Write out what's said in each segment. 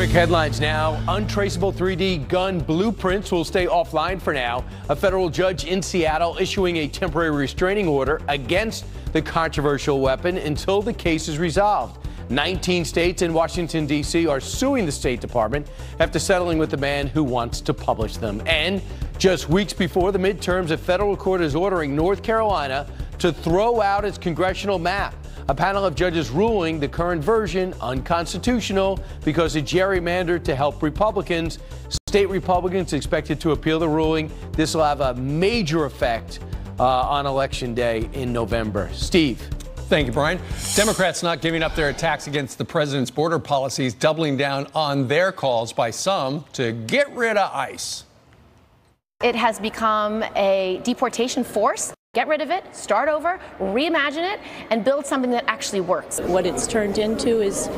Quick headlines now. Untraceable 3D gun blueprints will stay offline for now. A federal judge in Seattle issuing a temporary restraining order against the controversial weapon until the case is resolved. 19 states and Washington, D.C. are suing the State Department after settling with the man who wants to publish them. And just weeks before the midterms, a federal court is ordering North Carolina to throw out its congressional map. A panel of judges ruling the current version unconstitutional because it gerrymandered to help Republicans. State Republicans expected to appeal the ruling. This will have a major effect on Election Day in November. Steve. Thank you, Brian. Democrats not giving up their attacks against the president's border policies, doubling down on their calls by some to get rid of ICE. It has become a deportation force. Get rid of it, start over, reimagine it, and build something that actually works. What it's turned into is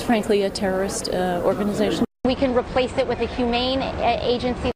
frankly a terrorist organization. We can replace it with a humane agency.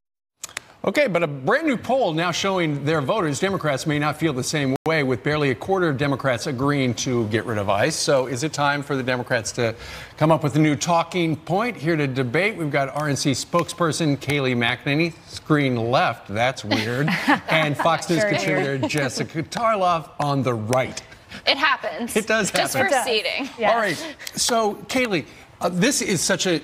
Okay, but a brand new poll now showing their voters, Democrats may not feel the same way, with barely a quarter of Democrats agreeing to get rid of ICE. So is it time for the Democrats to come up with a new talking point? Here to debate, we've got RNC spokesperson Kayleigh McEnany, screen left, that's weird, and Fox News contributor Jessica Tarlov on the right. It happens. It does happen. Just proceeding. Yes. All right, so Kayleigh, this is such an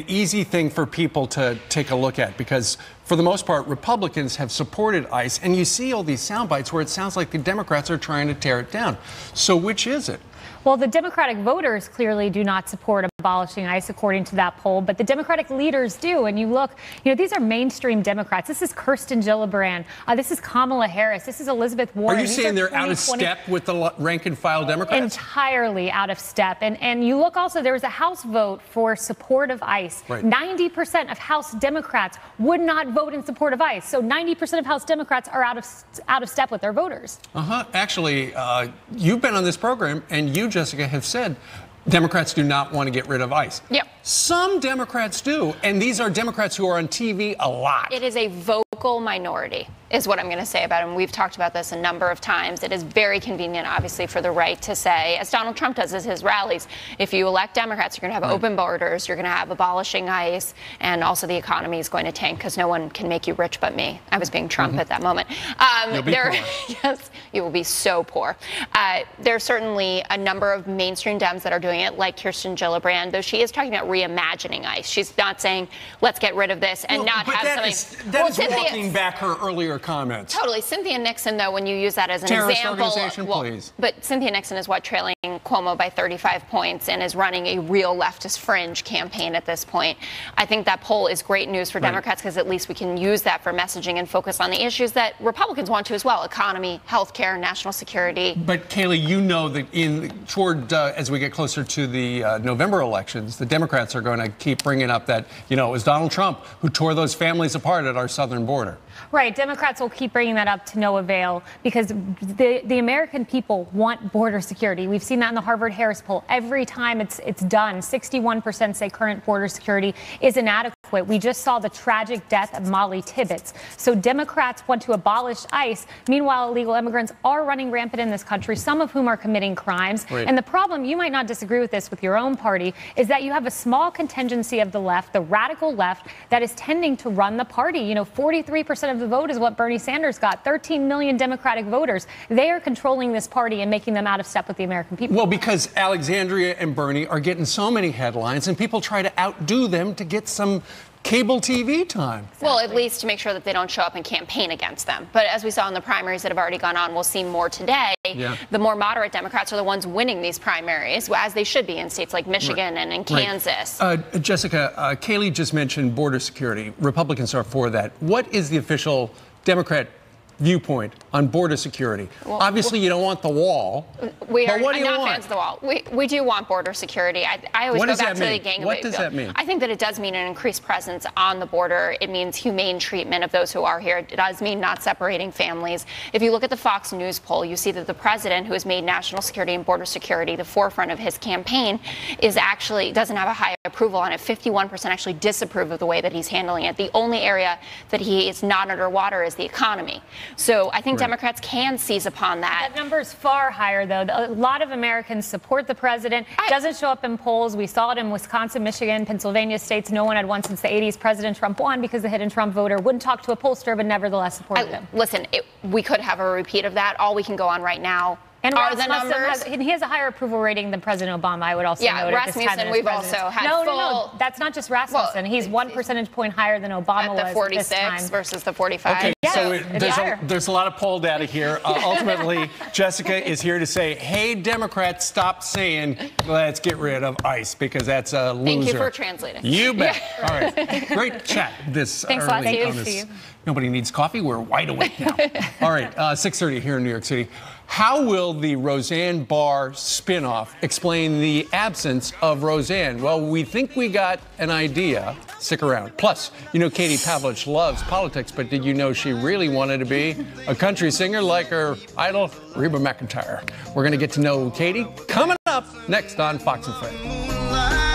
easy thing for people to take a look at because, for the most part, Republicans have supported ICE, and you see all these sound bites where it sounds like the Democrats are trying to tear it down. So which is it? Well, the Democratic voters clearly do not support abolishing ICE, according to that poll, but the Democratic leaders do. And you look, these are mainstream Democrats. This is Kirsten Gillibrand. This is Kamala Harris. This is Elizabeth Warren. Are you saying they're out of step with the rank and file Democrats? Entirely out of step. And you look also, there was a House vote for support of ICE. Right. 90% of House Democrats would not vote in support of ICE. So 90% of House Democrats are out of step with their voters. Actually, you've been on this program, and you, Jessica, have said Democrats do not want to get rid of ICE. Yep. Some Democrats do, and these are Democrats who are on TV a lot. It is a vocal minority, is what I'm going to say about him. We've talked about this a number of times. It is very convenient, obviously, for the right to say, as Donald Trump does at his rallies, if you elect Democrats, you're going to have open borders, you're going to have abolishing ICE, and also the economy is going to tank because no one can make you rich but me. I was being Trump at that moment. You'll be poor. Yes, you will be so poor. There's certainly a number of mainstream Dems that are doing it, like Kirsten Gillibrand, though she is talking about reimagining ICE. She's not saying, let's get rid of this and not have something. That is walking back her earlier comments. Totally. Cynthia Nixon, though, when you use that as an Terrorist example. Organization, please. But Cynthia Nixon is trailing Cuomo by 35 points and is running a real leftist fringe campaign at this point. I think that poll is great news for Democrats because at least we can use that for messaging and focus on the issues that Republicans want to as well: economy, health care, national security. But Kayleigh, you know that as we get closer to the November elections, the Democrats are going to keep bringing up that, it was Donald Trump who tore those families apart at our southern border. Right. Democrats will keep bringing that up to no avail because the American people want border security. We've seen that in the Harvard-Harris poll. Every time it's done, 61% say current border security is inadequate. We just saw the tragic death of Molly Tibbetts. So Democrats want to abolish ICE. Meanwhile, illegal immigrants are running rampant in this country, some of whom are committing crimes. Right. And the problem, you might not disagree with this with your own party, is that you have a small contingency of the left, the radical left, that is tending to run the party. 43% of the vote is what Bernie Sanders got. 13 million Democratic voters. They are controlling this party and making them out of step with the American people. Well, because Alexandria and Bernie are getting so many headlines, and people try to outdo them to get some cable TV time. Well, at least to make sure that they don't show up and campaign against them. But as we saw in the primaries that have already gone on, we'll see more today. Yeah. The more moderate Democrats are the ones winning these primaries, as they should be in states like Michigan and in Kansas. Jessica, Kayleigh just mentioned border security. Republicans are for that. What is the official Democrat viewpoint on border security? Obviously, you don't want the wall. We are what do you not want? fans of the wall. We do want border security. I always go back to the gang. What does that mean? I think that it does mean an increased presence on the border. It means humane treatment of those who are here. It does mean not separating families. If you look at the Fox News poll, you see that the president, who has made national security and border security the forefront of his campaign, doesn't have a high approval on it. 51% actually disapprove of the way that he's handling it. The only area that he is not underwater is the economy. So I think Democrats can seize upon that. That number is far higher, though. A lot of Americans support the president. Doesn't show up in polls. We saw it in Wisconsin, Michigan, Pennsylvania states. No one had won since the 80s. President Trump won because the hidden Trump voter wouldn't talk to a pollster, but nevertheless supported him. Listen, we could have a repeat of that. All we can go on right now and are the numbers. He has a higher approval rating than President Obama, I would also note. Yeah, Rasmussen, we've also had No, that's not just Rasmussen. He's 1 percentage point higher than Obama at the 46 versus the 45. Okay, Yeah, so there's a lot of poll data here. Ultimately, Jessica is here to say, hey, Democrats, stop saying, let's get rid of ICE, because that's a loser. Thank you for translating. You bet. All right. Great chat this Thanks a lot, early on Steve. this. Nobody needs coffee. We're wide awake now. All right, 6:30 here in New York City. How will the Roseanne Barr spinoff explain the absence of Roseanne? Well, we think we got an idea. Stick around. Plus, you know Katie Pavlich loves politics, but did you know she really wanted to be a country singer like her idol, Reba McEntire? We're going to get to know Katie coming up next on Fox and Friends.